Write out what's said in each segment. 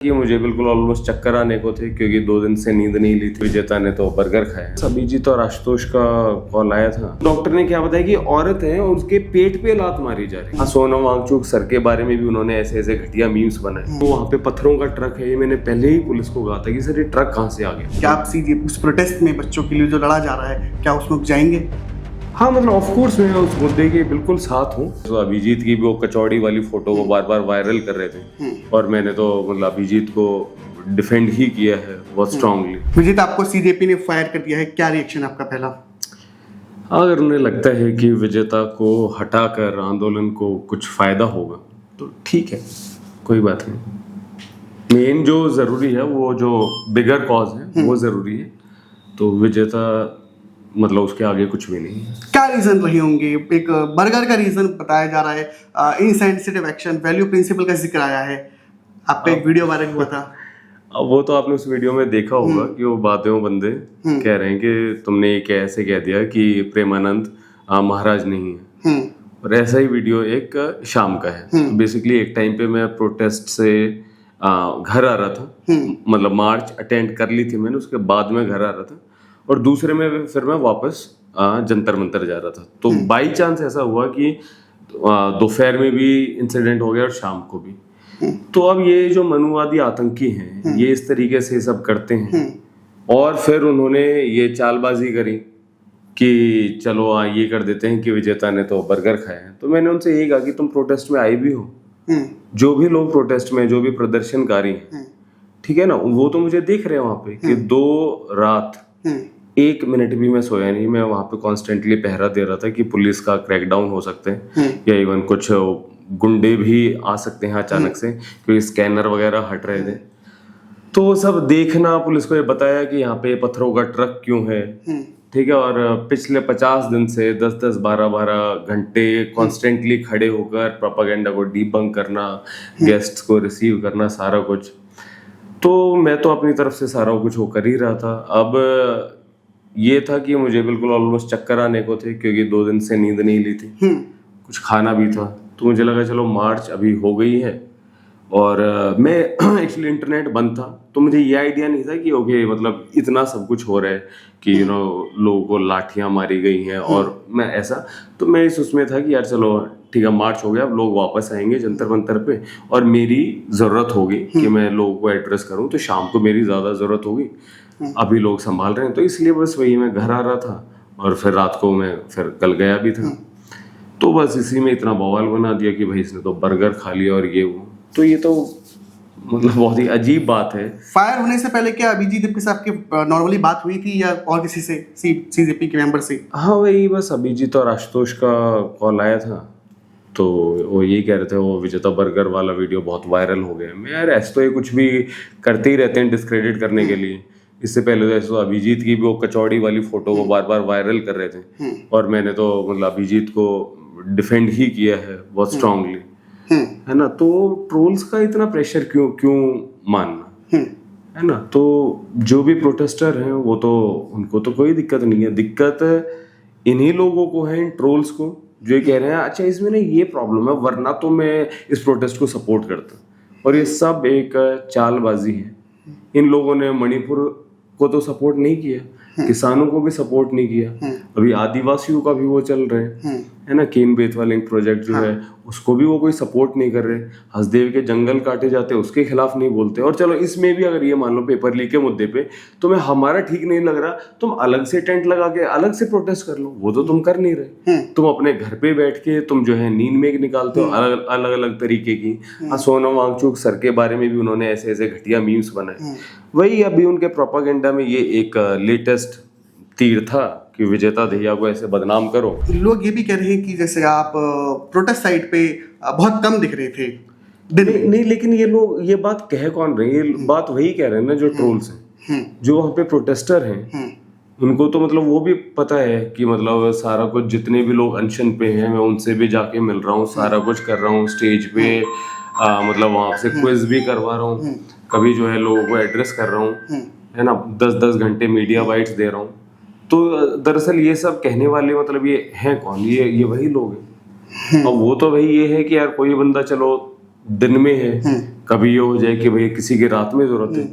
कि मुझे बिल्कुल ऑलमोस्ट चक्कर आने को थे क्योंकि 2 दिन से नींद नहीं ली थी। विजेता ने तो बर्गर खाया। अभिजीत और आशुतोष का कॉल आया था। डॉक्टर ने क्या बताया कि औरत है और उसके पेट पे लात मारी जा रही है। सोनम वांगचुक सर के बारे में भी उन्होंने ऐसे ऐसे घटिया मीम्स बनाए। तो वहाँ पे पत्थरों का ट्रक है। ये मैंने पहले ही पुलिस को कहा था कि सर ये ट्रक कहाँ से आ गया। क्या आप सीधे उस प्रोटेस्ट में बच्चों के लिए जो लड़ा जा रहा है, क्या उसमें जाएंगे? हाँ, मतलब ऑफ कोर्स मैं उस मुद्दे के बिल्कुल साथ हूँ। तो अभिजीत की भी वो कचौड़ी वाली फोटो को बार बार वायरल कर रहे थे और मैंने तो मतलब अभिजीत को डिफेंड ही किया है बहुत स्ट्रांगली। विजित, आपको सीजेपी ने फायर कर दिया है, क्या रिएक्शन आपका पहला? अगर उन्हें लगता है कि विजेता को हटाकर आंदोलन को कुछ फायदा होगा तो ठीक है, कोई बात नहीं। मेन जो जरूरी है वो जो बिगर कॉज है वो जरूरी है। तो विजेता मतलब उसके आगे कुछ भी नहीं है। क्या रीजन रहे होंगे? एक बर्गर का रीजन बताया जा रहा है, इनसेंसिटिव एक्शन, वैल्यू प्रिंसिपल का जिक्र आया है, आपका एक वीडियो वायरल हुआ था। अब वो तो आपने उस वीडियो में देखा होगा कि वो बातें बंदे कह रहे हैं कि तुमने ये कैसे कह दिया कि प्रेमानंद महाराज नहीं है। और ऐसा ही वीडियो एक शाम का है। बेसिकली एक टाइम पे मैं प्रोटेस्ट से घर आ रहा था, मतलब मार्च अटेंड कर ली थी मैंने, उसके बाद में घर आ रहा था और दूसरे में फिर मैं वापस जंतर मंतर जा रहा था। तो बाई चांस ऐसा हुआ कि दोपहर में भी इंसिडेंट हो गया और शाम को भी। तो अब ये जो मनुवादी आतंकी हैं ये इस तरीके से सब करते हैं और फिर उन्होंने ये चालबाजी करी कि चलो ये कर देते हैं कि विजेता ने तो बर्गर खाया है। तो मैंने उनसे यही कहा कि तुम प्रोटेस्ट में आई भी हो, जो भी लोग प्रोटेस्ट में, जो भी प्रदर्शनकारी हैं, ठीक है ना, वो तो मुझे देख रहे हैं वहां पे कि 2 रात 1 मिनट भी मैं सोया नहीं। मैं वहां पे कॉन्स्टेंटली पहरा दे रहा था कि पुलिस का क्रैकडाउन हो सकते हैं या इवन कुछ गुंडे भी आ सकते हैं अचानक से, क्योंकि स्कैनर वगैरह हट रहे थे। तो वो सब देखना, पुलिस को ये बताया कि यहाँ पे पत्थरों का ट्रक क्यों है, ठीक है। और पिछले 50 दिन से 10-10, 12-12 घंटे कॉन्स्टेंटली खड़े होकर प्रोपागेंडा को डीबंक करना, गेस्ट्स को रिसीव करना, सारा कुछ। तो मैं तो अपनी तरफ से सारा कुछ वो कर ही रहा था। अब ये था कि मुझे बिल्कुल ऑलमोस्ट चक्कर आने को थे क्योंकि 2 दिन से नींद नहीं ली थी, कुछ खाना भी था। तो मुझे लगा चलो मार्च अभी हो गई है और मैं एक्चुअली इंटरनेट बंद था, तो मुझे ये आइडिया नहीं था कि ओके मतलब इतना सब कुछ हो रहा है कि लोगों को लाठियां मारी गई हैं और मैं ऐसा। तो मैं इस उसमें था कि यार चलो ठीक है, मार्च हो गया, अब लोग वापस आएंगे जंतर मंतर पे और मेरी ज़रूरत होगी कि मैं लोगों को एड्रेस करूं, तो शाम को मेरी ज़्यादा ज़रूरत होगी। अभी लोग संभाल रहे हैं, तो इसलिए बस वही मैं घर आ रहा था और फिर रात को मैं फिर कल गया भी था। तो बस इसी में इतना बवाल बना दिया कि भाई इसने तो बर्गर खा लिया और ये वो। तो ये तो मतलब बहुत ही अजीब बात है। फायर होने से पहले क्या अभिजीत के साथ की नॉर्मली बात हुई थी या और किसी से, सीजेपी के मेंबर से? हाँ, वही बस अभिजीत और आशुतोष का कॉल आया था। तो वो यही कह रहे थे वो विजेता बर्गर वाला वीडियो बहुत वायरल हो गया। मैं यार ऐसे तो ये कुछ भी करते ही रहते हैं डिस्क्रेडिट करने के लिए। इससे पहले तो ऐसे अभिजीत की भी वो कचौड़ी वाली फोटो को बार बार वायरल कर रहे थे और मैंने तो मतलब अभिजीत को डिफेंड ही किया है बहुत स्ट्रांगली, है ना। तो ट्रोल्स का इतना प्रेशर क्यों मानना, है ना। तो जो भी प्रोटेस्टर हैं वो तो उनको तो कोई दिक्कत नहीं है। दिक्कत इन्हीं लोगों को है, इन ट्रोल्स को, जो ये कह रहे हैं अच्छा इसमें ना ये प्रॉब्लम है वरना तो मैं इस प्रोटेस्ट को सपोर्ट करता। और ये सब एक चालबाजी है। इन लोगों ने मणिपुर को तो सपोर्ट नहीं किया, किसानों को भी सपोर्ट नहीं किया, अभी आदिवासियों का भी वो चल रहे हैं, है ना, केन बेतवा लिंक प्रोजेक्ट जो है उसको भी वो कोई सपोर्ट नहीं कर रहे। हसदेव के जंगल काटे जाते हैं उसके खिलाफ नहीं बोलते। और चलो इसमें भी अगर ये मान लो पेपर लीक के मुद्दे पे तुम्हें हमारा ठीक नहीं लग रहा, तुम अलग से टेंट लगा के अलग से प्रोटेस्ट कर लो, वो तो तुम कर नहीं रहे। तुम अपने घर पे बैठ के तुम जो है नींद में निकालते हो अलग अलग तरीके की। सोनम वांगचुक सर के बारे में भी उन्होंने ऐसे ऐसे घटिया मीम्स बनाए। वही अभी उनके प्रोपागेंडा में ये एक लेटेस्ट तीर था कि विजेता दहिया को ऐसे बदनाम करो। लोग ये भी कह रहे हैं कि जैसे आप प्रोटेस्ट साइट पे बहुत कम दिख रहे थे। नहीं, लेकिन ये लोग ये बात कह कौन रहे हैं? ये बात वही कह रहे हैं ना जो ट्रोल्स हैं, जो वहाँ पे प्रोटेस्टर हैं। उनको तो मतलब वो भी पता है कि मतलब सारा कुछ, जितने भी लोग अनशन पे हैं मैं उनसे भी जाके मिल रहा हूँ, सारा कुछ कर रहा हूँ, स्टेज पे मतलब वहाँ से क्विज भी करवा रहा हूँ, कभी जो है लोगों को एड्रेस कर रहा हूँ, है ना, 10-10 घंटे मीडिया बाइट्स दे रहा हूँ। तो दरअसल ये सब कहने वाले मतलब ये हैं कौन? ये वही लोग हैं। और वो तो भाई ये है कि यार कोई बंदा चलो दिन में है, कभी ये हो जाए कि भाई किसी की रात में जरूरत है,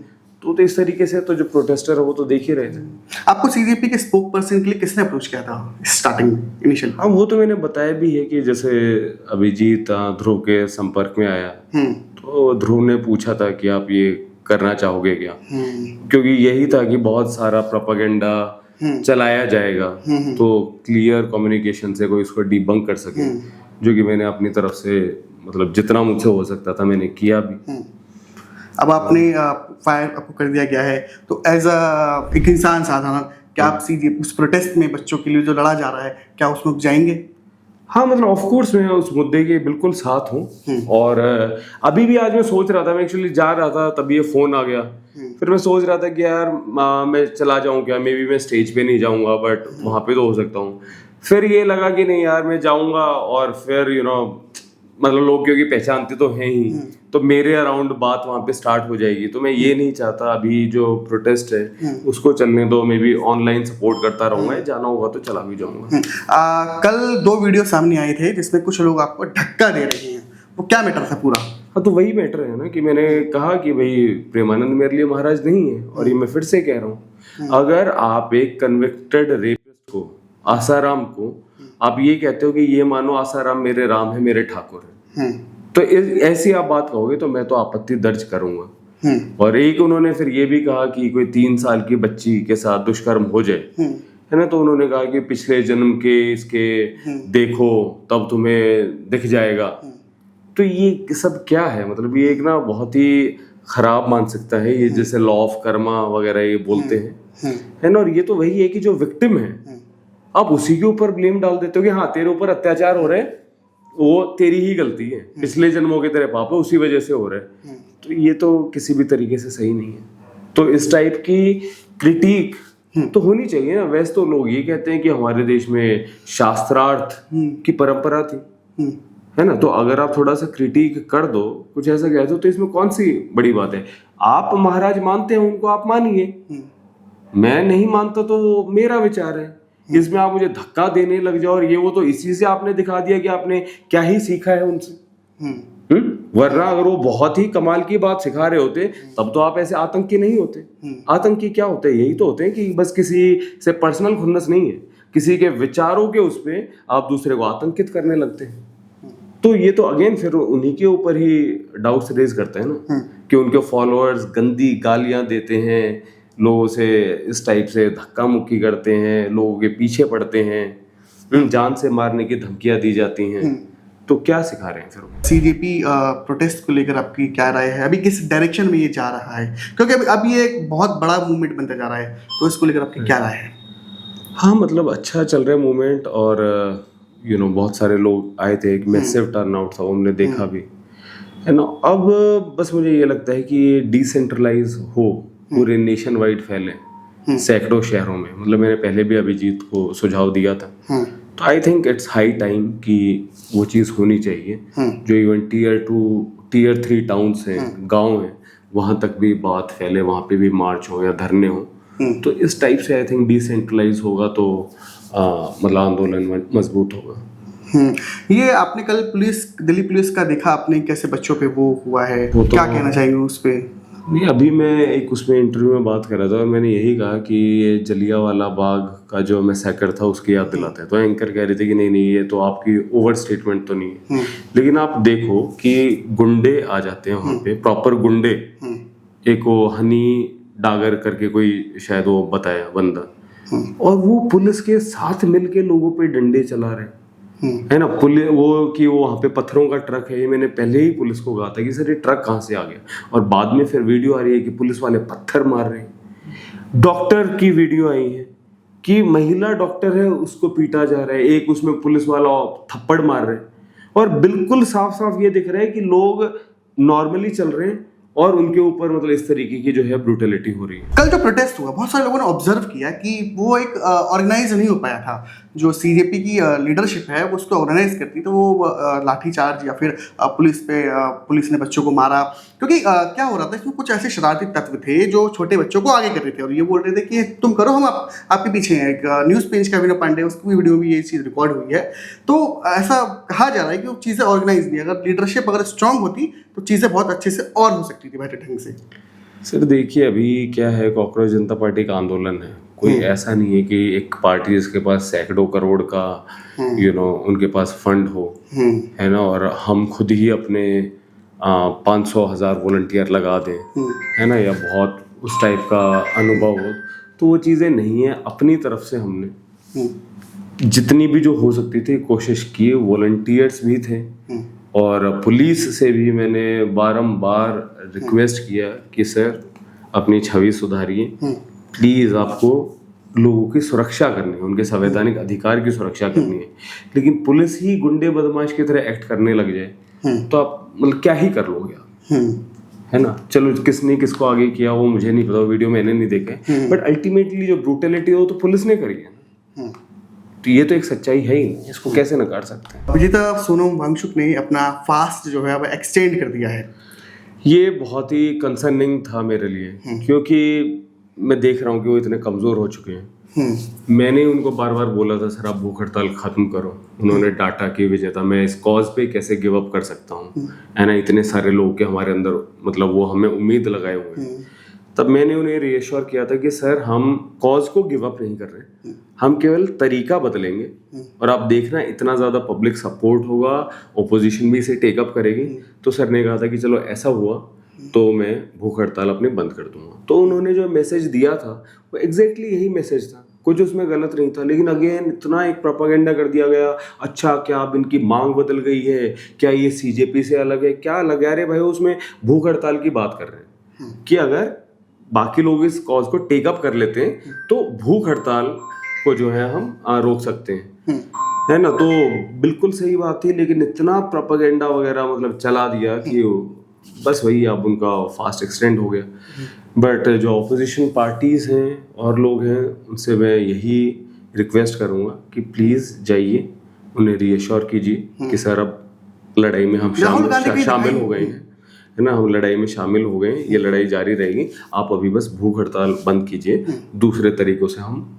तो इस तरीके से तो जो प्रोटेस्टर है वो तो देख ही रहे थे। आपको सीजेपी के स्पोक पर्सन के लिए किसने अप्रोच किया था स्टार्टिंग में, इनिशियल? हाँ, वो तो मैंने बताया भी है कि जैसे अभिजीत ध्रुव के संपर्क में आया, तो ध्रुव ने पूछा था कि आप ये करना चाहोगे क्या, क्योंकि यही था कि बहुत सारा प्रोपेगेंडा चलाया जाएगा, तो क्लियर कम्युनिकेशन से कोई इसको डिबंक कर सके, जो कि मैंने अपनी तरफ से मतलब जितना मुझसे हो सकता था मैंने किया भी। अब आपने फायर आपको कर दिया गया है, तो एज एक इंसान साधारण, क्या आप सीधे उस प्रोटेस्ट में बच्चों के लिए जो लड़ा जा रहा है, क्या उसमें जाएंगे? हाँ, मतलब ऑफ कोर्स मैं उस मुद्दे के बिल्कुल साथ हूँ। और अभी भी आज मैं सोच रहा था, मैं एक्चुअली जा रहा था तभी ये फोन आ गया, फिर मैं सोच रहा था कि यार मैं चला जाऊँ क्या, मे बी मैं स्टेज पे नहीं जाऊँगा बट वहाँ पे तो हो सकता हूँ। फिर ये लगा कि नहीं यार मैं जाऊँगा, और फिर मतलब लोग क्योंकि पहचानते तो हैं ही, तो मेरे अराउंड बात वहाँ पे स्टार्ट हो जाएगी, तो मैं ये नहीं चाहता अभी जो प्रोटेस्ट है उसको चलने दो। मे बी ऑनलाइन सपोर्ट करता रहूंगा, जाना होगा तो चला भी जाऊंगा। कल 2 वीडियो सामने आए थे जिसमें कुछ लोग आपको धक्का दे रहे हैं, वो क्या मैटर था पूरा? हाँ, तो वही मैटर है ना कि मैंने कहा कि भाई प्रेमानंद मेरे लिए महाराज नहीं है, और ये मैं फिर से कह रहा हूँ, अगर आप एक कन्विक्टेड रेपिस्ट को, आसाराम को, आप ये कहते हो कि ये मानो आसाराम मेरे राम है, मेरे ठाकुर है, तो ऐसी आप बात कहोगे तो मैं तो आपत्ति दर्ज करूंगा। और एक उन्होंने फिर ये भी कहा कि कोई 3 साल की बच्ची के साथ दुष्कर्म हो जाए, है ना, तो उन्होंने कहा कि पिछले जन्म के इसके देखो तब तुम्हें दिख जाएगा। तो ये सब क्या है, मतलब ये एक ना बहुत ही खराब मानसिकता है, ये जैसे लॉ ऑफ कर्मा वगैरह ये बोलते हैं, है ना। और ये तो वही है कि जो विक्टिम है आप उसी के ऊपर ब्लेम डाल देते हो कि हाँ तेरे ऊपर अत्याचार हो रहे हैं, वो तेरी ही गलती है, पिछले जन्मों के तेरे पाप है, उसी वजह से हो रहे हैं। तो ये तो किसी भी तरीके से सही नहीं है। तो इस टाइप की क्रिटिक तो होनी चाहिए ना। वैसे तो लोग ये कहते हैं कि हमारे देश में शास्त्रार्थ की परंपरा थी, है ना, तो अगर आप थोड़ा सा क्रिटिक कर दो, कुछ ऐसा कह दो, तो इसमें कौन सी बड़ी बात है। आप महाराज मानते हैं उनको, आप मानिए, मैं नहीं मानता तो मेरा विचार है। इसमें आप मुझे धक्का देने लग जाओ और ये वो, तो इसी से आपने दिखा दिया कि आपने क्या ही सीखा है उनसे। वरना अगर वो बहुत ही कमाल की बात सिखा रहे होते तब तो आप ऐसे आतंकी नहीं होते। आतंकी क्या होते हैं, यही तो होते हैं कि बस किसी से पर्सनल खुन्नस नहीं है, किसी के विचारों के उस पे आप दूसरे को आतंकित करने लगते हैं। तो ये तो अगेन फिर उन्हीं के ऊपर ही डाउट्स रेज करते हैं ना, कि उनके फॉलोअर्स गंदी गालियां देते हैं, लोगों से इस टाइप से धक्का मुक्की करते हैं, लोगों के पीछे पड़ते हैं, जान से मारने की धमकियां दी जाती हैं। तो क्या सिखा रहे हैं फिर? सीजेपी प्रोटेस्ट को लेकर आपकी क्या राय है? अभी किस डायरेक्शन में ये जा रहा है? क्योंकि अब ये एक बहुत बड़ा मूवमेंट बनता जा रहा है, तो इसको लेकर आपकी क्या राय है? हाँ, मतलब अच्छा चल रहा है मूवमेंट, और बहुत सारे लोग आए थे, एक मैसिव टर्नआउट था, हमने देखा भी, है ना। अब बस मुझे ये लगता है कि ये डिसेंट्रलाइज हो, पूरे नेशन वाइड फैले सैकड़ों शहरों में। मतलब मैंने पहले भी अभिजीत को सुझाव दिया था, तो I think it's high time कि वो चीज़ होनी चाहिए। जो इवन टियर 2 टियर 3 टाउन्स हैं, गांव हैं, वहाँ तक भी बात फैले, वहाँ पे भी मार्च हो या धरने हो। तो इस टाइप से आई थिंक डिसेंट्रलाइज होगा तो मतलब आंदोलन मजबूत होगा। ये आपने कल दिल्ली पुलिस का देखा आपने, कैसे बच्चों पे वो हुआ है, वो क्या कहना चाहेंगे उस पे? नहीं, अभी मैं एक उसमें इंटरव्यू में बात कर रहा था और मैंने यही कहा कि ये जलियांवाला बाग का जो मैसेकर था उसकी याद दिलाता है। तो एंकर कह रहे थे कि नहीं ये तो आपकी ओवर स्टेटमेंट तो नहीं है, लेकिन आप देखो कि गुंडे आ जाते हैं वहाँ पे, प्रॉपर गुंडे। एक वो हनी डागर करके कोई शायद वो बताया बंदा, और वो पुलिस के साथ मिलके लोगों पे डंडे चला रहे, है ना। पुलिस वो कि वो वहाँ पे पत्थरों का ट्रक है, ये मैंने पहले ही पुलिस को कहा था कि सर ये ट्रक कहाँ से आ गया, और बाद में फिर वीडियो आ रही है कि पुलिस वाले पत्थर मार रहे हैं। डॉक्टर की वीडियो आई है कि महिला डॉक्टर है उसको पीटा जा रहा है, एक उसमें पुलिस वाला थप्पड़ मार रहे हैं, और बिल्कुल साफ साफ ये दिख रहा है कि लोग नॉर्मली चल रहे हैं और उनके ऊपर मतलब इस तरीके की जो है ब्रूटलिटी हो रही है। कल जो प्रोटेस्ट हुआ, बहुत सारे लोगों ने ऑब्जर्व किया कि वो एक ऑर्गेनाइज नहीं हो पाया था। जो सीजेपी की लीडरशिप है वो उसको ऑर्गेनाइज करती, तो वो लाठीचार्ज या फिर पुलिस ने बच्चों को मारा, क्योंकि क्या हो रहा था, इसमें कुछ ऐसे शरारती तत्व थे जो छोटे बच्चों को आगे कर रहे थे और ये बोल रहे थे कि तुम करो, हम आपके पीछे हैं। एक न्यूज़ पेज का विनोद पांडे, उसकी वीडियो में ये चीज़ रिकॉर्ड हुई है। तो ऐसा कहा जा रहा है कि वो चीज़ें ऑर्गेनाइज नहीं, अगर लीडरशिप अगर स्ट्रांग होती तो चीज़ें बहुत अच्छे से और हो सकती थी बेहतर ढंग से। सर देखिए, अभी क्या है, कॉकरोच जनता पार्टी का आंदोलन है, कोई ऐसा नहीं है कि एक पार्टी जिसके पास सैकड़ों करोड़ का उनके पास फंड हो, है ना, और हम खुद ही अपने 500,000 वॉलंटियर लगा दें, है ना, या बहुत उस टाइप का अनुभव हो, तो वो चीज़ें नहीं है। अपनी तरफ से हमने जितनी भी जो हो सकती थी कोशिश की, वॉलंटियर्स भी थे और पुलिस से भी मैंने बारंबार रिक्वेस्ट किया कि सर अपनी छवि सुधारिए, प्लीज़, आपको लोगों की सुरक्षा करनी है, उनके संवैधानिक अधिकार की सुरक्षा करनी है। लेकिन पुलिस ही गुंडे बदमाश की तरह एक्ट करने लग जाए तो आप मतलब क्या ही कर लोगे आप, है ना। चलो किसने किसको आगे किया वो मुझे नहीं पता, वीडियो मैंने नहीं देखे, बट अल्टीमेटली जो ब्रूटलिटी हो तो पुलिस ने करी है। तो ये तो एक सच्चाई है ही नहीं, इसको कैसे नकार सकते हैं। अभिजीत, सोनम वांगचुक ने अपना फास्ट जो है अब एक्सटेंड कर दिया है। ये बहुत ही कंसर्निंग था मेरे लिए, क्योंकि मैं देख रहा हूँ कि वो इतने कमज़ोर हो चुके हैं। मैंने उनको बार बार बोला था सर आप भूख हड़ताल ख़त्म करो, उन्होंने डाटा की विजेता, मैं इस कॉज पे कैसे गिव अप कर सकता हूँ, है ना, इतने सारे लोग के हमारे अंदर मतलब वो हमें उम्मीद लगाए हुए हैं। तब मैंने उन्हें रीअश्योर किया था कि सर हम कॉज को गिव अप नहीं कर रहे, हम केवल तरीका बदलेंगे और आप देखना इतना ज़्यादा पब्लिक सपोर्ट होगा, ओपोजिशन भी इसे टेकअप करेगी। तो सर ने कहा था कि चलो ऐसा हुआ तो मैं भूख हड़ताल अपनी बंद कर दूंगा। तो उन्होंने जो मैसेज दिया था वो एग्जैक्टली यही मैसेज था, कुछ उसमें गलत नहीं था। लेकिन अगेन इतना एक प्रोपेगेंडा कर दिया गया, अच्छा क्या अब इनकी मांग बदल गई है, क्या ये सीजेपी से अलग है, क्या अलग है। अरे भाई उसमें भूख हड़ताल की बात कर रहे हैं कि अगर बाकी लोग इस कॉज को टेकअप कर लेते हैं तो भूख हड़ताल को जो है हम रोक सकते हैं, है ना। तो बिल्कुल सही बात थी, लेकिन इतना प्रोपेगेंडा वगैरह मतलब चला दिया कि बस वही अब उनका फास्ट एक्सटेंड हो गया। बट जो ऑपोजिशन पार्टीज हैं और लोग हैं उनसे मैं यही रिक्वेस्ट करूंगा कि प्लीज़ जाइए, उन्हें रीअश्योर कीजिए कि सर अब लड़ाई में हम शामिल हो गए हैं, है ना, हम लड़ाई में शामिल हो गए, ये लड़ाई जारी रहेगी, आप अभी बस भूख हड़ताल बंद कीजिए, दूसरे तरीकों से हम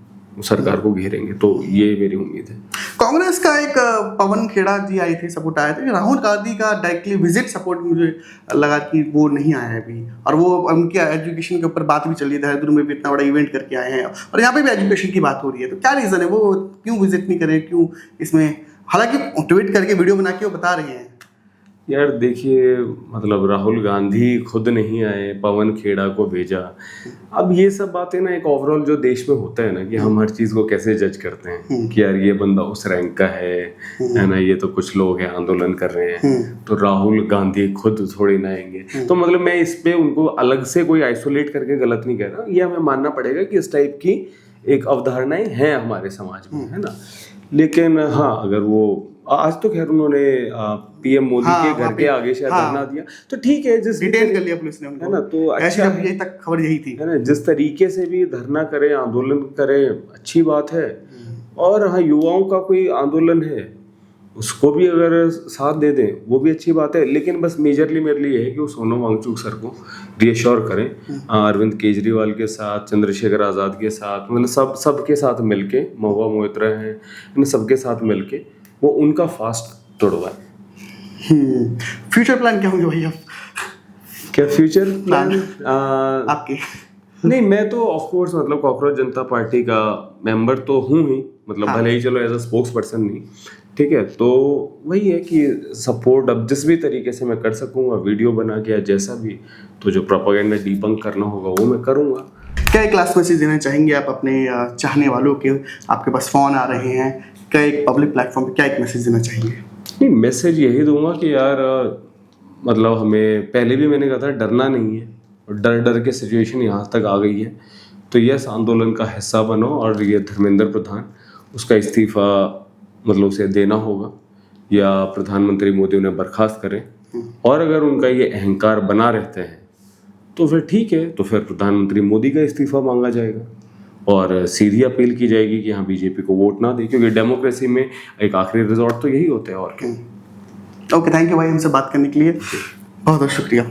सरकार को घेरेंगे। तो ये मेरी उम्मीद है। कांग्रेस का एक पवन खेड़ा जी आए थे, सपोर्ट आया था, राहुल गांधी का डायरेक्टली विजिट सपोर्ट मुझे लगा कि वो नहीं आया है अभी, और वो उनकी एजुकेशन के ऊपर बात भी चल रही है, देहरादून में भी इतना बड़ा इवेंट करके आए हैं और यहाँ पे भी एजुकेशन की बात हो रही है। तो क्या रीज़न है, वो क्यों विजिट नहीं करे, क्यों इसमें, हालांकि ट्वीट करके वीडियो बना के वो बता रहे हैं। यार देखिए, मतलब राहुल गांधी खुद नहीं आए, पवन खेड़ा को भेजा। अब ये सब बातें ना एक ओवरऑल जो देश में होता है ना कि हम हर चीज़ को कैसे जज करते हैं कि यार ये बंदा उस रैंक का है ना, ये तो कुछ लोग हैं आंदोलन कर रहे हैं तो राहुल गांधी खुद थोड़ी ना आएंगे। तो मतलब मैं इस पे उनको अलग से कोई आइसोलेट करके गलत नहीं कह रहा, ये हमें मानना पड़ेगा कि इस टाइप की एक अवधारणाएं हैं हमारे समाज में, है ना। लेकिन हाँ, अगर वो आज तो खैर उन्होंने पीएम मोदी के घर के आगे शायद धरना दिया, तो ठीक है, जिस डिटेन कर लिया पुलिस ने उनको, है ना, तो अच्छा है, यही तक खबर यही थी, है ना, जिस तरीके से भी धरना करें, आंदोलन करें, अच्छी बात है। और हाँ, युवाओं का कोई आंदोलन है उसको भी अगर साथ दे दें वो भी अच्छी बात है। लेकिन बस मेजरली मेरे लिए है कि वो सोनम वांगचुक सर को रीअश्योर करें, अरविंद केजरीवाल के साथ, चंद्रशेखर आज़ाद के साथ, मतलब सबके साथ मिलके, महुआ मोइत्रा हैं, इन सबके साथ मिलके वो उनका फास्ट तोड़वाए। फ्यूचर प्लान क्या होंगे भैया? क्या फ्यूचर प्लान आपके? नहीं, मैं तो ऑफ कोर्स मतलब कॉकरोच जनता पार्टी का मेंबर तो हूँ ही, मतलब भले ही चलो एज अ स्पोक्स पर्सन नहीं, ठीक है। तो वही है कि सपोर्ट अब जिस भी तरीके से मैं कर सकूँगा, वीडियो बना के या जैसा भी, तो जो प्रोपेगेंडा डीबंक करना होगा वो मैं करूँगा। क्या एक लास्ट मैसेज देना चाहेंगे आप अपने चाहने वालों के, आपके पास फ़ोन आ रहे हैं, क्या एक पब्लिक प्लेटफॉर्म पे क्या एक मैसेज देना चाहेंगे? नहीं, मैसेज यही दूंगा कि यार मतलब हमें पहले भी मैंने कहा था डरना नहीं है, और डर के सिचुएशन यहाँ तक आ गई है, तो यस आंदोलन का हिस्सा बनो। और ये धर्मेंद्र प्रधान, उसका इस्तीफ़ा मतलब उसे देना होगा या प्रधानमंत्री मोदी उन्हें बर्खास्त करें। और अगर उनका ये अहंकार बना रहते हैं तो फिर ठीक है, तो फिर प्रधानमंत्री मोदी का इस्तीफा मांगा जाएगा और सीधी अपील की जाएगी कि हाँ बीजेपी को वोट ना दे, क्योंकि डेमोक्रेसी में एक आखिरी रिजॉर्ट तो यही होता है और क्या। ओके, थैंक यू भाई हमसे बात करने के लिए, बहुत बहुत शुक्रिया।